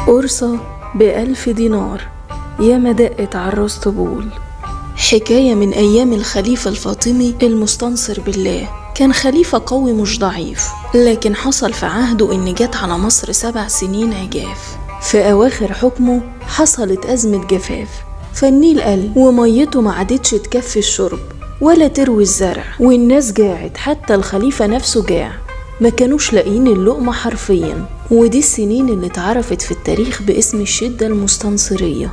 قرصة ب1000 دينار، ياما دقت عالراس طبول. حكاية من أيام الخليفة الفاطمي المستنصر بالله. كان خليفة قوي مش ضعيف، لكن حصل في عهده إن جت على مصر 7 سنين عجاف. في أواخر حكمه حصلت أزمة جفاف، فالنيل قل وميته ما عادتش تكفي الشرب ولا تروي الزرع، والناس جاعت، حتى الخليفة نفسه جاع، ما كانوش لاقيين اللقمة حرفيا. ودي السنين اللي اتعرفت في التاريخ باسم الشدة المستنصرية.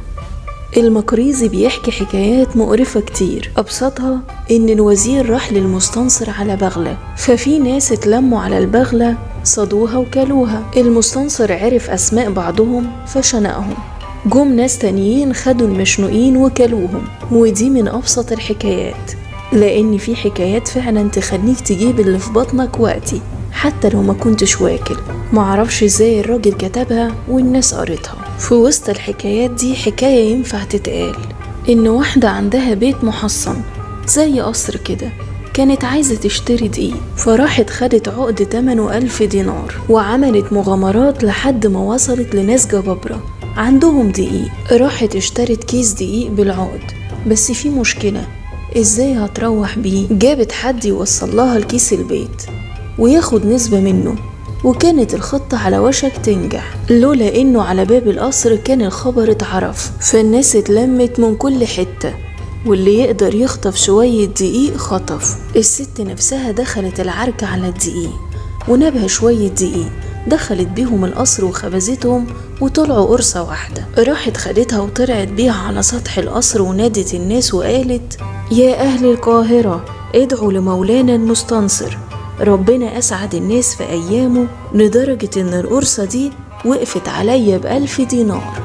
المقريزي بيحكي حكايات مقرفة كتير، أبسطها إن الوزير راح للمستنصر على بغلة، ففي ناس اتلموا على البغلة صادوها وكلوها. المستنصر عرف أسماء بعضهم فشنقهم، جم ناس تانيين خدوا المشنوقين وكلوهم. ودي من أبسط الحكايات، لأن في حكايات فعلا تخليك تجيب اللي في بطنك وقتي حتى لو ما كنتش واكل. معرفش ازاي الراجل كتبها والناس قرتها. في وسط الحكايات دي حكاية ينفع تتقال، إن واحدة عندها بيت محصن زي قصر كده، كانت عايزة تشتري دقيق، فراحت خدت عقد تمنه 1000 دينار وعملت مغامرات لحد ما وصلت لناس جبابرة عندهم دقيق. راحت اشترت كيس دقيق بالعقد، بس في مشكلة، ازاي هتروح بيه؟ جابت حد يوصل لها الكيس البيت وياخد نسبة منه، وكانت الخطة على وشك تنجح، لولا انه على باب القصر كان الخبر اتعرف، فالناس اتلمت من كل حتة، واللي يقدر يخطف شوية دقيق خطف. الست نفسها دخلت العركة على الدقيق ونبها شوية دقيق، دخلت بيهم القصر وخبزتهم وطلعوا قرصة واحدة. راحت خدتها وطلعت بيها على سطح القصر ونادت الناس وقالت: يا أهل القاهرة، ادعوا لمولانا المستنصر، ربنا أسعد الناس في أيامه لدرجة إن القرصة دي وقفت عليا ب1000 دينار.